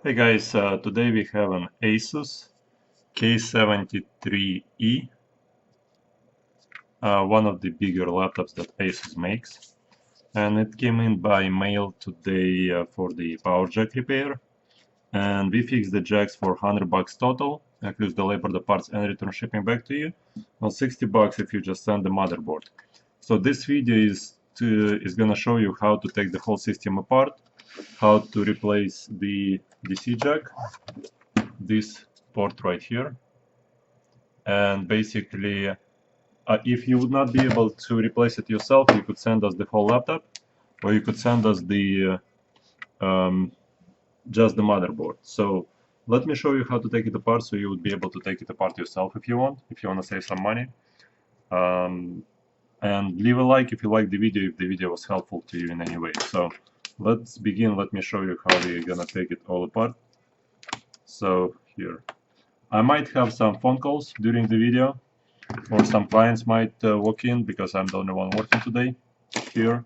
Hey guys, today we have an Asus K73e, one of the bigger laptops that Asus makes, and it came in by mail today for the power jack repair, and we fixed the jacks for $100 total, includes the labor, the parts, and return shipping back to you, on $60 if you just send the motherboard. So this video is gonna show you how to take the whole system apart, how to replace the DC jack, this port right here, and basically if you would not be able to replace it yourself, you could send us the whole laptop, or you could send us the just the motherboard. So let me show you how to take it apart, so you would be able to take it apart yourself if you want to save some money. And leave a like if you like the video was helpful to you in any way. So let's begin. Let me show you how we're gonna take it all apart. So here, I might have some phone calls during the video, or some clients might walk in because I'm the only one working today here,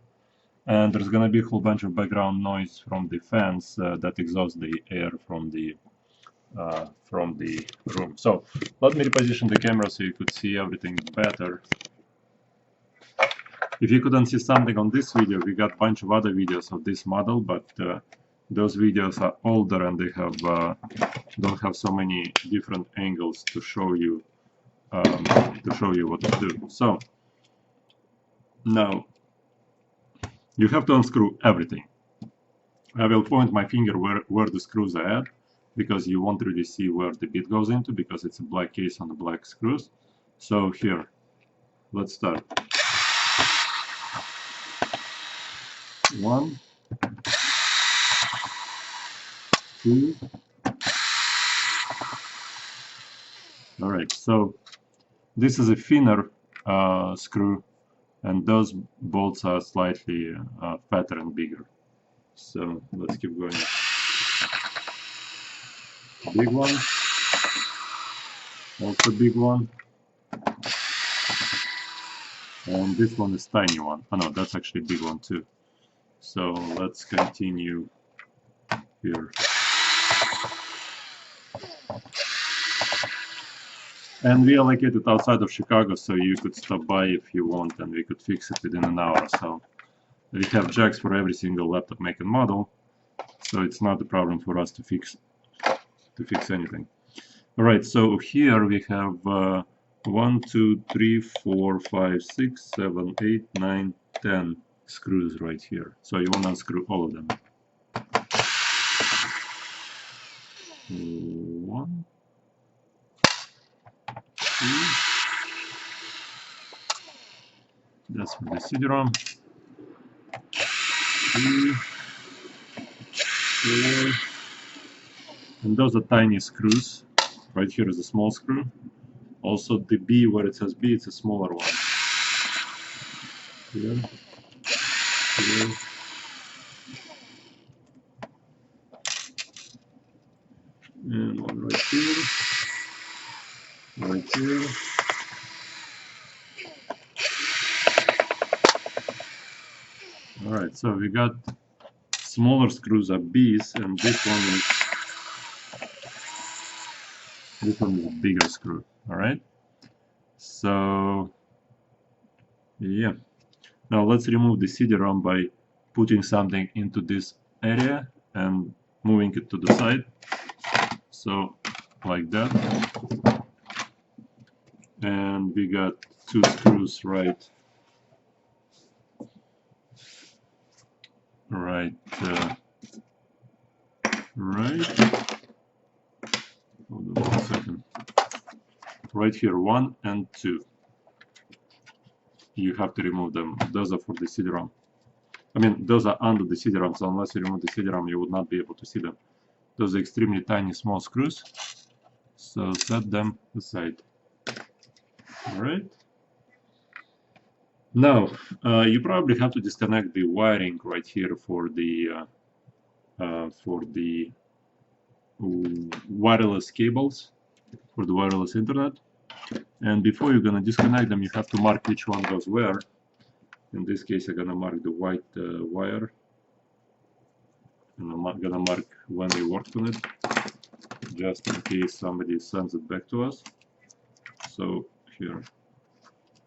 and there's gonna be a whole bunch of background noise from the fans that exhaust the air from the room. So let me reposition the camera so you could see everything better. If you couldn't see something on this video, we got a bunch of other videos of this model, but those videos are older and they have don't have so many different angles to show you what to do. So now you have to unscrew everything. I will point my finger where the screws are at, because you won't really see where the bit goes into, because it's a black case on the black screws. So here, let's start. 1, 2. All right, so this is a thinner screw, and those bolts are slightly fatter and bigger. So let's keep going. Big one, also big one, and this one is tiny one. Oh no, that's actually a big one too. So let's continue here. And we are located outside of Chicago, so you could stop by if you want, and we could fix it within an hour or so. We have jacks for every single laptop make and model, so it's not a problem for us to fix anything. All right, so here we have 1, 2, 3, 4, 5, 6, 7, 8, 9, 10 screws right here. So you want to unscrew all of them. 1, 2. That's for the Cd-Rom. 3, 4. And those are tiny screws. Right here is a small screw. Also the B, where it says B, it's a smaller one. Here. Here. And one right here. Right here. Alright, so we got smaller screws are B's, and this one is a bigger screw. Alright, so yeah, now let's remove the Cd-Rom by putting something into this area and moving it to the side, so like that. And we got 2 screws right hold on 1 second. Right here, 1 and 2. You have to remove them. Those are for the Cd-Rom. I mean, those are under the Cd-Rom, so unless you remove the Cd-Rom, you would not be able to see them. Those are extremely tiny, small screws. So set them aside. Alright. Now, you probably have to disconnect the wiring right here for the wireless cables for the wireless internet. And before you're gonna disconnect them, you have to mark which one goes where. In this case, I'm gonna mark the white wire and I'm gonna mark when we worked on it, just in case somebody sends it back to us. So here,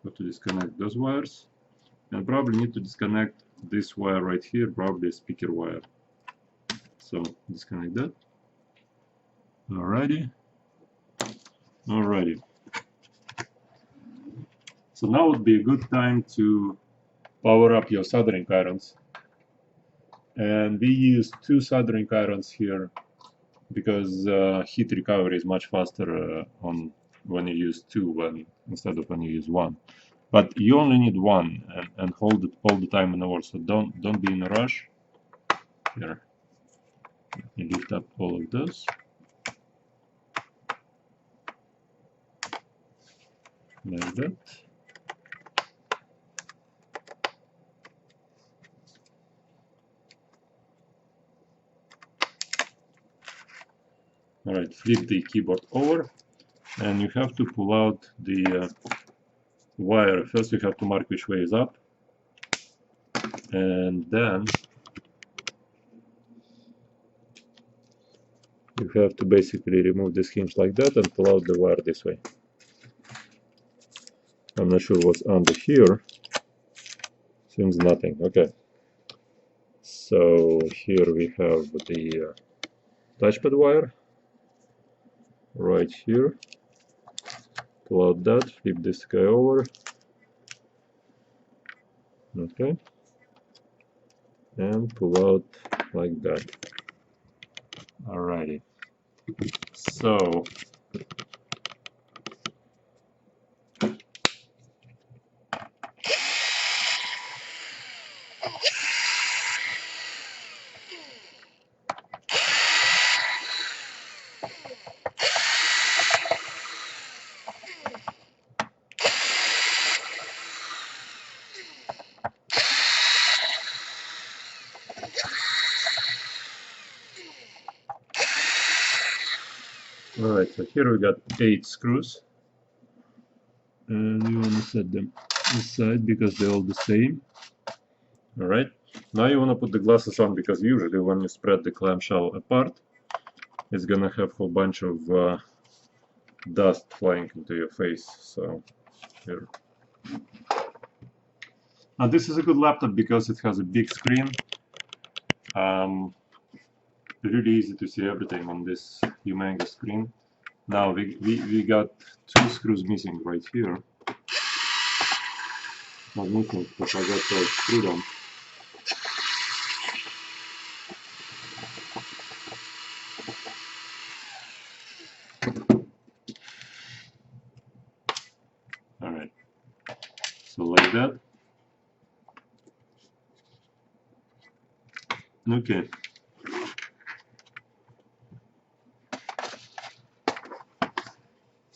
have to disconnect those wires, and probably need to disconnect this wire right here, probably a speaker wire. So disconnect that. Alrighty. So now would be a good time to power up your soldering irons. And we use 2 soldering irons here because heat recovery is much faster on when you use 2 instead of when you use 1. But you only need 1 and hold it all the time in the world. So don't be in a rush. Here, let me lift up all of this. Like that. Alright, flip the keyboard over, and you have to pull out the wire. First you have to mark which way is up, and then you have to basically remove this hinge like that and pull out the wire this way. I'm not sure what's under here. Seems nothing. Okay. So here we have the touchpad wire right here. Pull out that, flip this guy over. Okay. And pull out like that. Alrighty. So alright, so here we got 8 screws, and you want to set them aside because they're all the same. Alright, now you want to put the glasses on, because usually when you spread the clamshell apart, it's gonna have a whole bunch of dust flying into your face. So here. Now this is a good laptop because it has a big screen. Really easy to see everything on this humongous screen. Now we got 2 screws missing right here. Not missing, but I got to screw them. Alright, so like that. Okay.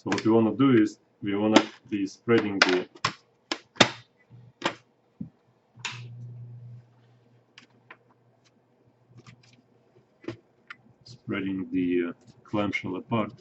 So what we want to do is we want to be spreading the clamshell apart.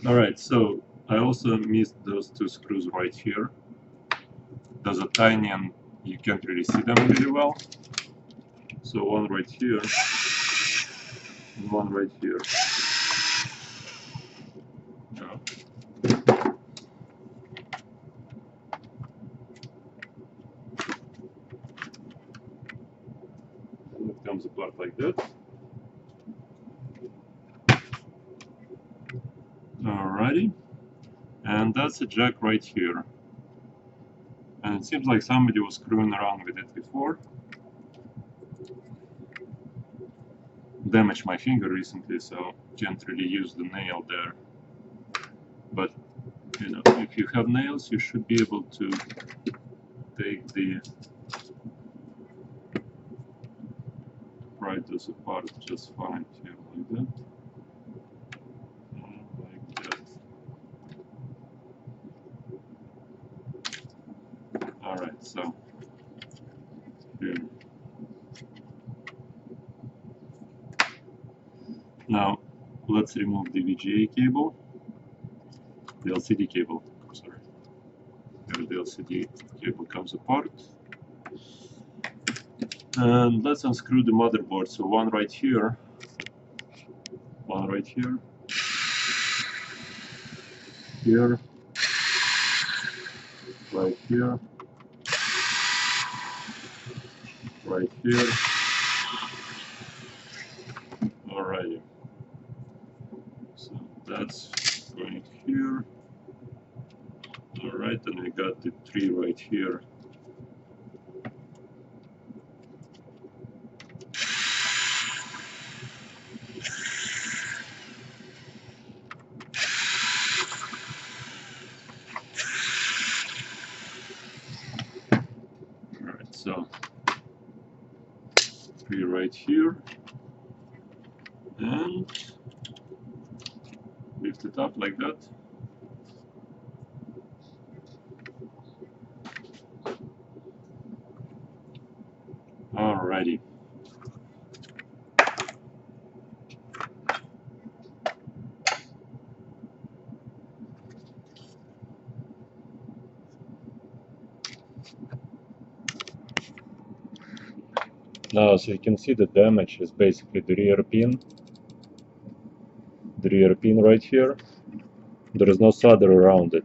Alright, so I also missed those 2 screws right here. Those are tiny and you can't really see them really well. So one right here and one right here. Yeah. And it comes apart like that. Alrighty. And that's a jack right here. And it seems like somebody was screwing around with it before. Damaged my finger recently, so can't really use the nail there. But you know, if you have nails, you should be able to take the pry this apart just fine here, like that. And like that. Alright, so here. Now let's remove the VGA cable, the LCD cable, sorry. Here the LCD cable comes apart. And let's unscrew the motherboard. So one right here, here, right here, right here. Alrighty. So that's going here. Alright, and we got the 3 right here. Alright, so 3 right here. And lift it up like that. Alrighty. Now, so you can see the damage is basically the rear pin right here. There is no solder around it.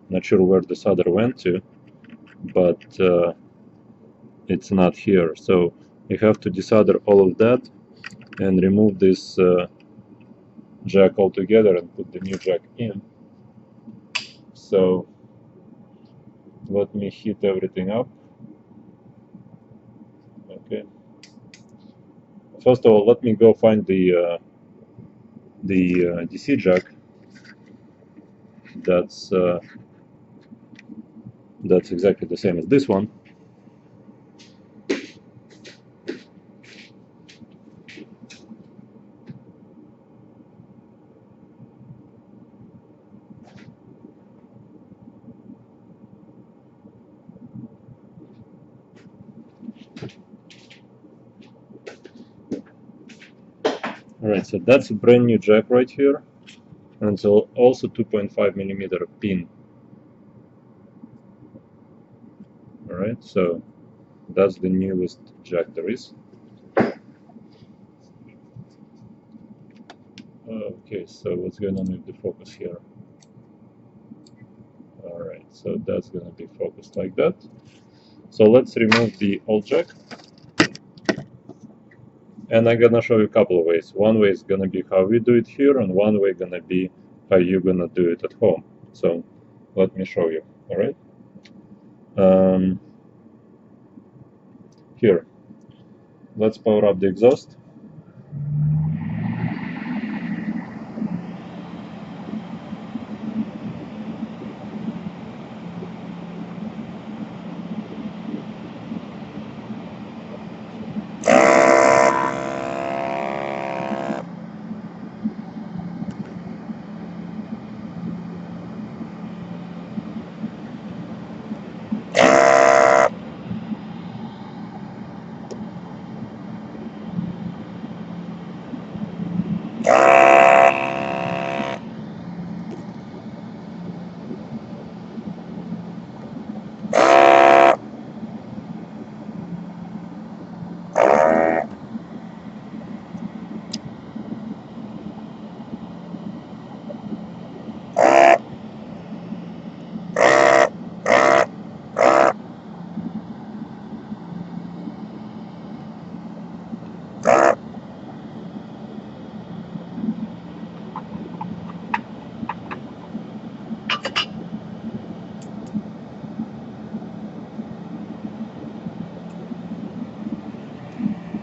Not sure where the solder went to, but it's not here. So you have to desolder all of that and remove this jack altogether and put the new jack in. So let me heat everything up. Okay. First of all, let me go find the DC jack. That's exactly the same as this one. Alright, so that's a brand new jack right here, and so also 2.5mm pin. Alright, so that's the newest jack there is. Okay, so what's going on with the focus here? Alright, so that's gonna be focused like that. So let's remove the old jack. And I'm gonna show you a couple of ways. One way is gonna be how we do it here, and one way gonna be how you're gonna do it at home. So let me show you. Alright. Here, let's power up the exhaust.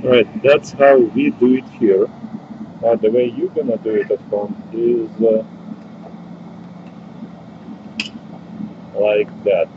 Right, that's how we do it here. The way you're gonna do it at home is like that.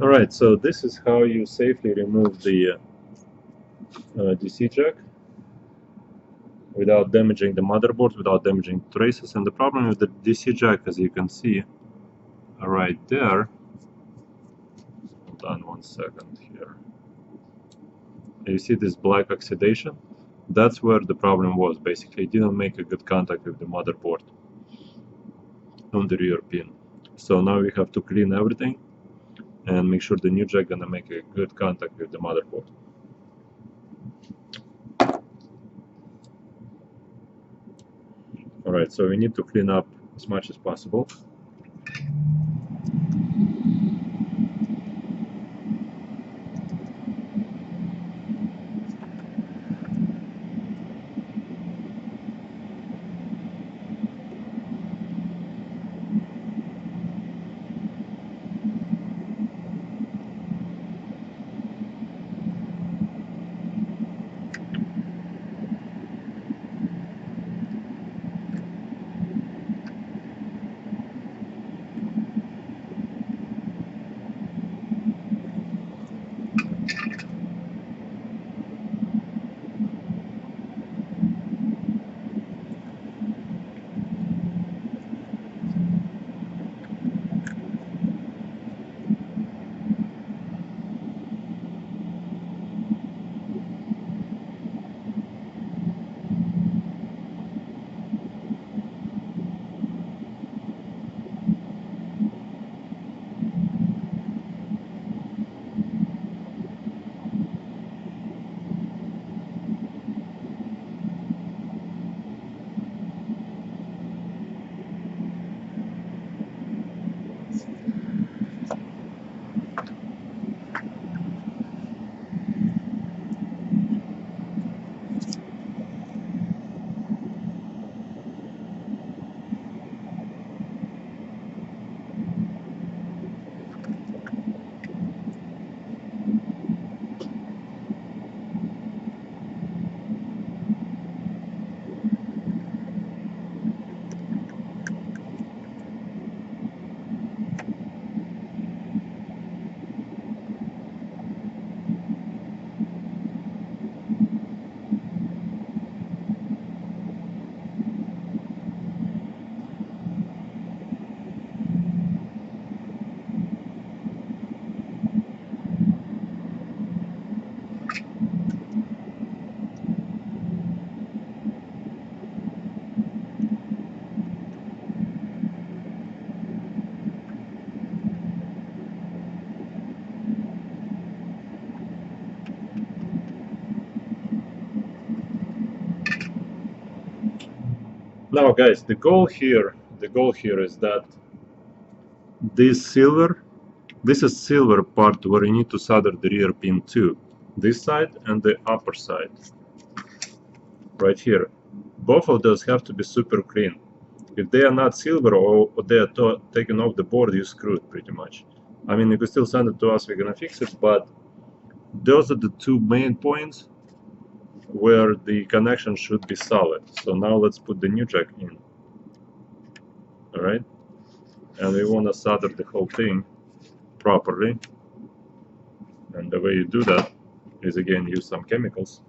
Alright, so this is how you safely remove the DC jack without damaging the motherboard, without damaging traces. And the problem with the DC jack, as you can see right there, hold on 1 second here, you see this black oxidation? That's where the problem was. Basically, it didn't make a good contact with the motherboard on the rear pin. So now we have to clean everything and make sure the new jack gonna make a good contact with the motherboard. Alright, so we need to clean up as much as possible. Now guys, the goal here is that this is silver part where you need to solder the rear pin to this side and the upper side right here. Both of those have to be super clean. If they are not silver or they are taken off the board, you're screwed pretty much. I mean, you can still send it to us, we're gonna fix it, but those are the two main points where the connection should be solid. So now let's put the new jack in. Alright, and we want to solder the whole thing properly, and the way you do that is again use some chemicals.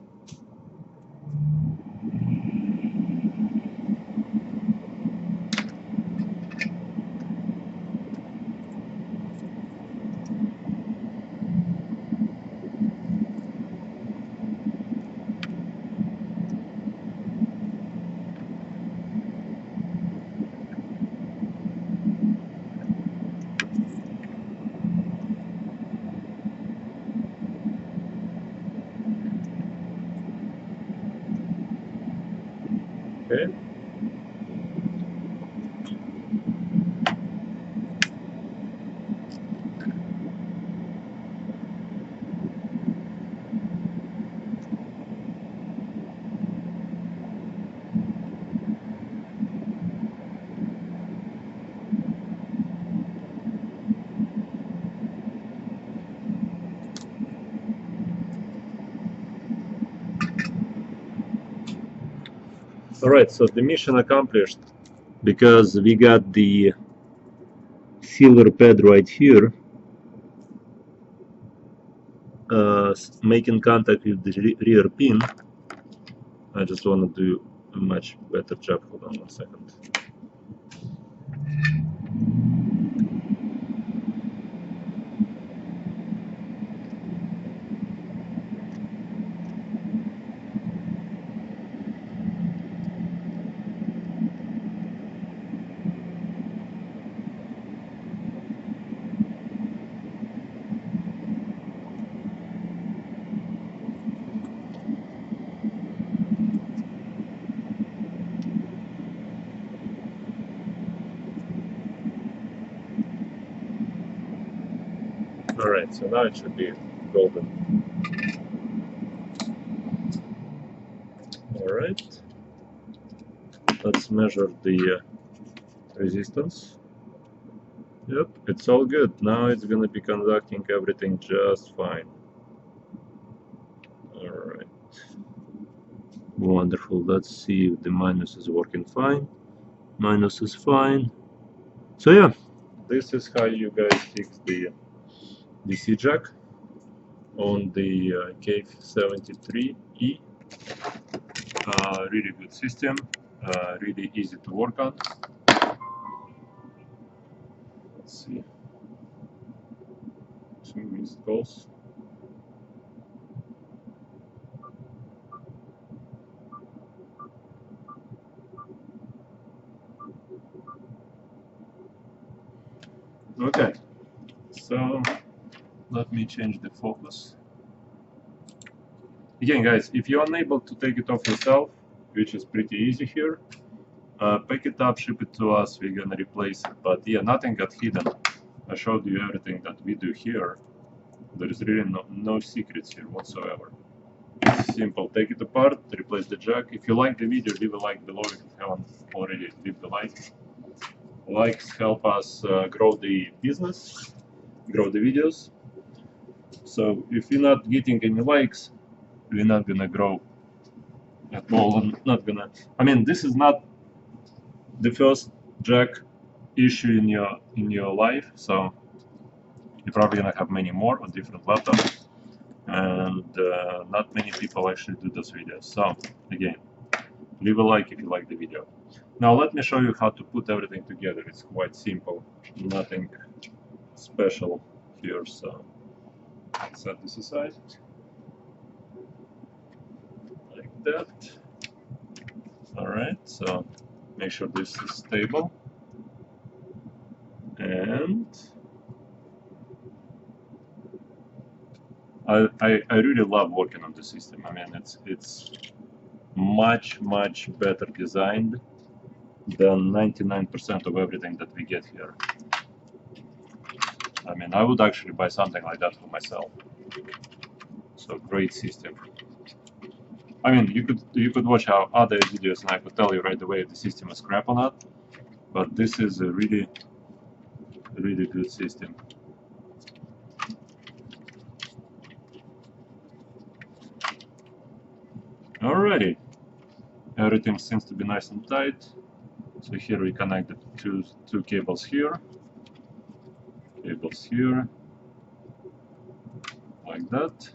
Okay. Alright, so the mission accomplished, because we got the silver pad right here, making contact with the rear pin. I just want to do a much better job. Hold on 1 second. Alright, so now it should be golden. Alright, let's measure the resistance. Yep, it's all good. Now it's gonna be conducting everything just fine. Alright, wonderful. Let's see if the minus is working fine. Minus is fine. So yeah, this is how you guys fix the DC jack on the K73e. Really good system, really easy to work on. Let's see, 2 missed calls. Okay, so let me change the focus. Again, guys, if you're unable to take it off yourself, which is pretty easy here, pick it up, ship it to us, we're gonna replace it. But yeah, nothing got hidden. I showed you everything that we do here. There is really no secrets here whatsoever. It's simple. Take it apart, replace the jack. If you like the video, leave a like below. If you haven't already, leave the like. Likes help us grow the business, grow the videos. So if we're not getting any likes, we're not gonna grow at all. I'm not gonna. I mean, this is not the first jack issue in your life, so you're probably gonna have many more on different laptops, and not many people actually do those videos. So again, leave a like if you like the video. Now let me show you how to put everything together. It's quite simple, nothing special here. So set this aside like that. All right, so make sure this is stable, and I really love working on the system. I mean, it's much better designed than 99% of everything that we get here. I mean, I would actually buy something like that for myself. So great system. I mean, you could watch our other videos and I could tell you right away if the system is crap or not. But this is a really good system. Alrighty, everything seems to be nice and tight. So here we connect the two cables here, like that.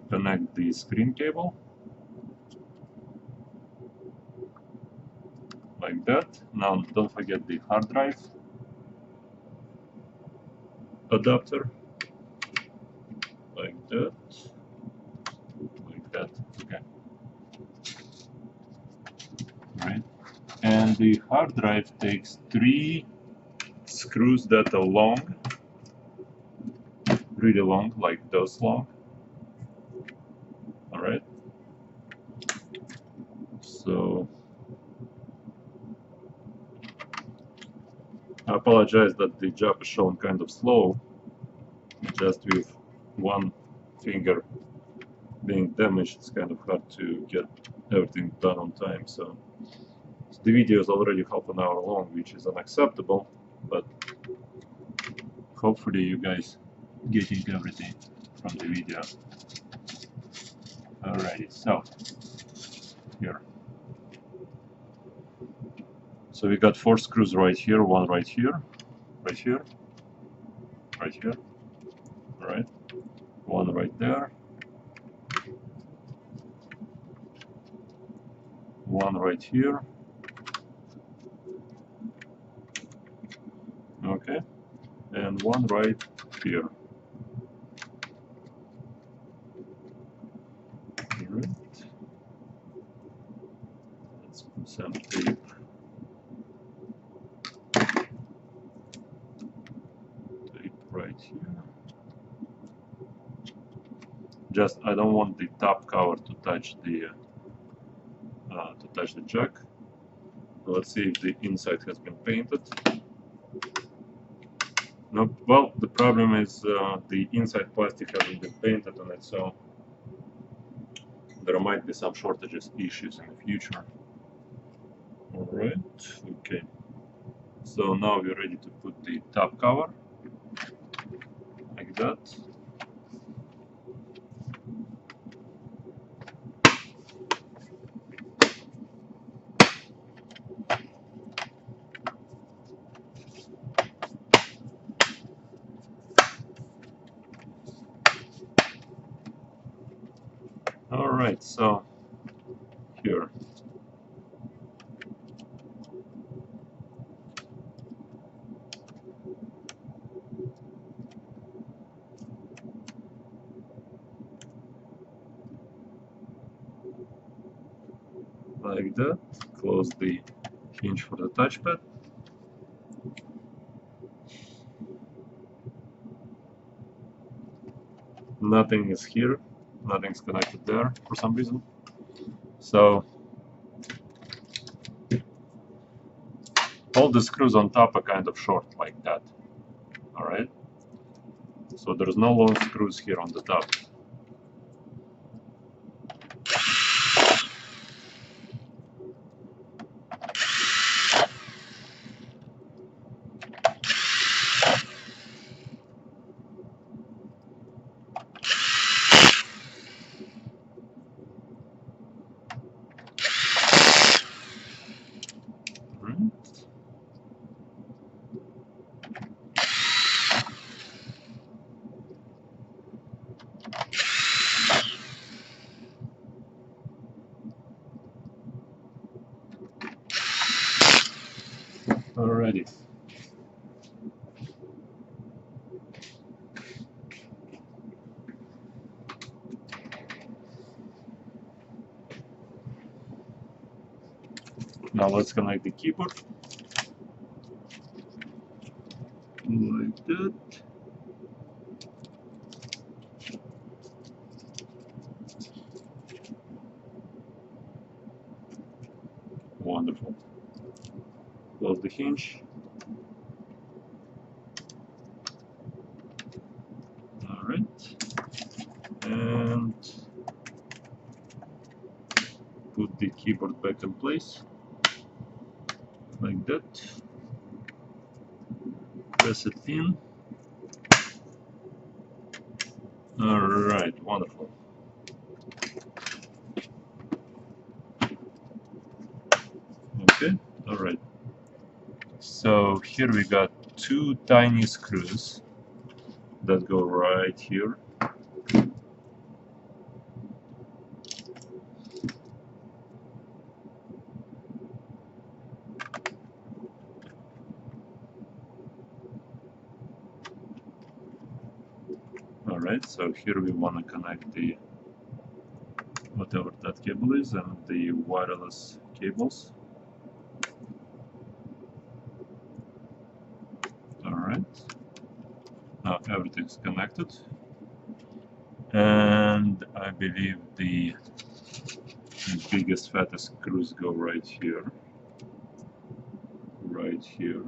Connect the screen cable, like that. Now don't forget the hard drive adapter, like that, okay. Right. And the hard drive takes 3 screws that are long, really long, like those long. Alright. So I apologize that the job is shown kind of slow, just with one finger being damaged. It's kind of hard to get everything done on time. So the video is already half an hour long, which is unacceptable, but hopefully you guys getting everything from the video. Alrighty, so here. So we got 4 screws right here, one right here, right here, right here, alright, one right there, one right here. Okay, and one right here. Right. Let's put some tape. Tape right here. Just I don't want the top cover to touch the jack. Let's see if the inside has been painted. No, well, the problem is the inside plastic hasn't been painted on it, so there might be some shortages issues in the future. Alright, okay. So now we're ready to put the top cover, like that. Alright, so here. Like that. Close the hinge for the touchpad. Nothing is here. Nothing's connected there for some reason. So all the screws on top are kind of short like that. Alright. So there's no long screws here on the top. Alrighty. Now let's connect the keyboard. Like that. Wonderful. Close the hinge. Alright. And put the keyboard back in place. Like that. Press it in. Alright, wonderful. Okay, alright. So here we got two tiny screws that go right here. Alright, so here we want to connect the whatever that cable is and the wireless cables. Alright, now everything's connected, and I believe the biggest, fattest screws go right here, and right here.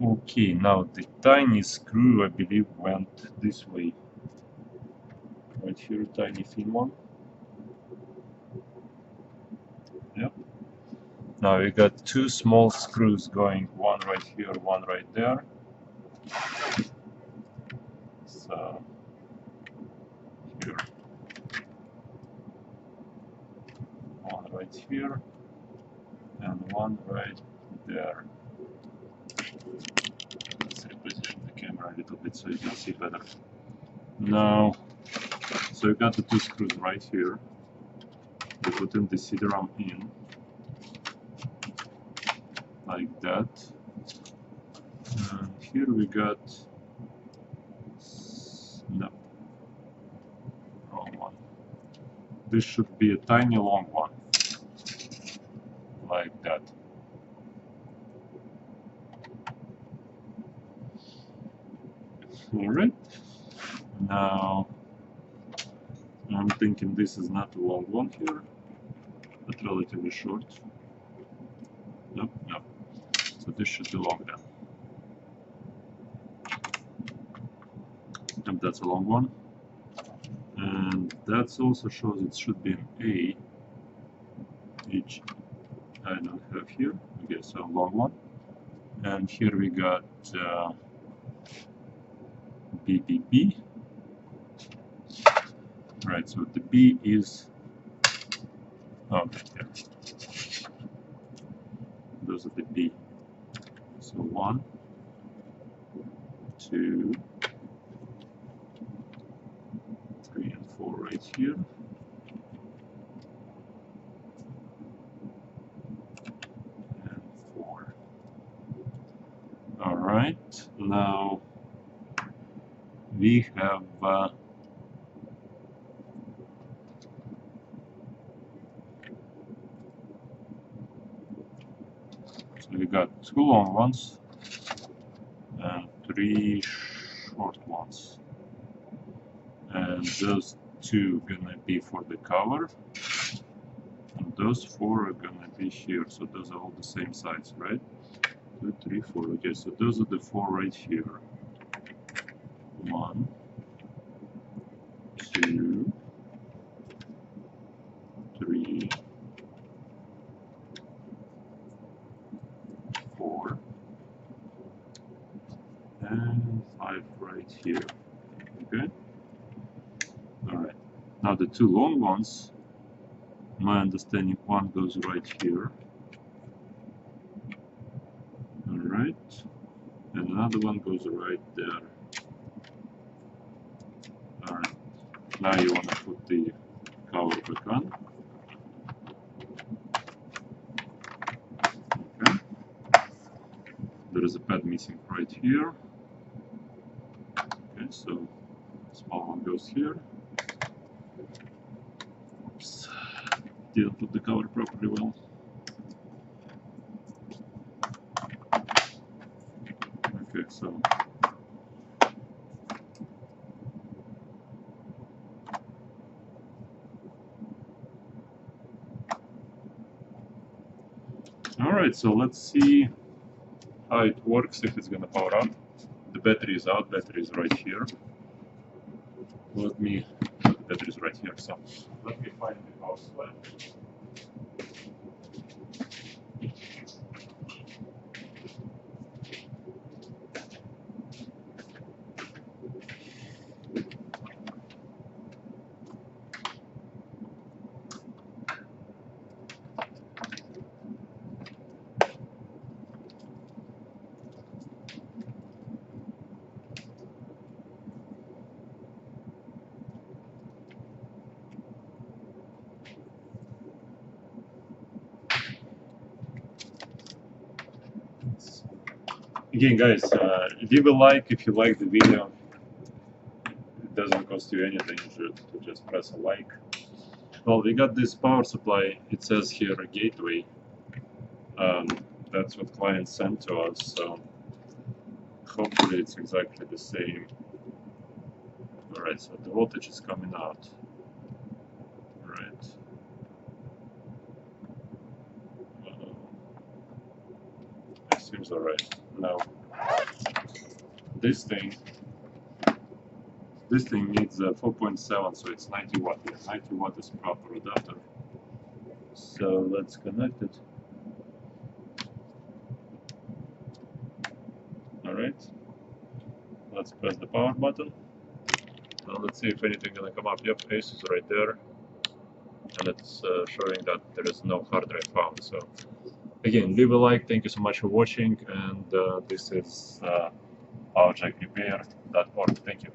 Okay, now the tiny screw, I believe, went this way. Right here, tiny thin one. Now we got two small screws going, one right here, one right there. So here, one right here, and one right there. Let's reposition the camera a little bit so you can see better. Now, so you got the two screws right here. We put in the Cd-Rom in, like that. And here we got, no, wrong one. This should be a tiny long one, like that. Alright, now I'm thinking this is not a long one here, but relatively short. Nope, nope. So this should be long then. And that's a long one. And that also shows it should be an A, which I don't have here. Okay, so a long one. And here we got BBB. Right, so the B is, okay, here. Those are the B. So 1, 2, 3, and 4 right here. And 4. Alright, now we have so we got 2 long ones and 3 short ones, and those 2 gonna be for the cover, and those 4 are gonna be here. So those are all the same size, right? 2, 3, 4. Okay, so those are the 4 right here. 1, 2, 3, 4, and 5 right here. Okay. All right. Now the 2 long ones, my understanding, one goes right here. All right, and another one goes right there. All right. Now you want to put the cover back on. Okay. There is a pad missing right here. Okay, so small one goes here. Oops, didn't put the cover properly well. Okay, so alright, so let's see how it works, if it's gonna power up. The battery is out, battery is right here. The battery is right here, so let me find the power supply. Again, guys, leave a like if you like the video. It doesn't cost you anything to just press a like. Well, we got this power supply. It says here a gateway. That's what client sent to us, so hopefully it's exactly the same. Alright, so the voltage is coming out. Right. It seems alright. Now, this thing needs 4.7, so it's 90 watt. Yeah, 90 watt is proper adapter. So let's connect it. Alright, let's press the power button. Now let's see if anything gonna come up. Yep, Asus right there, and it's showing that there is no hard drive found. So again, leave a like. Thank you so much for watching, and this is PowerJackRepair.org. Thank you.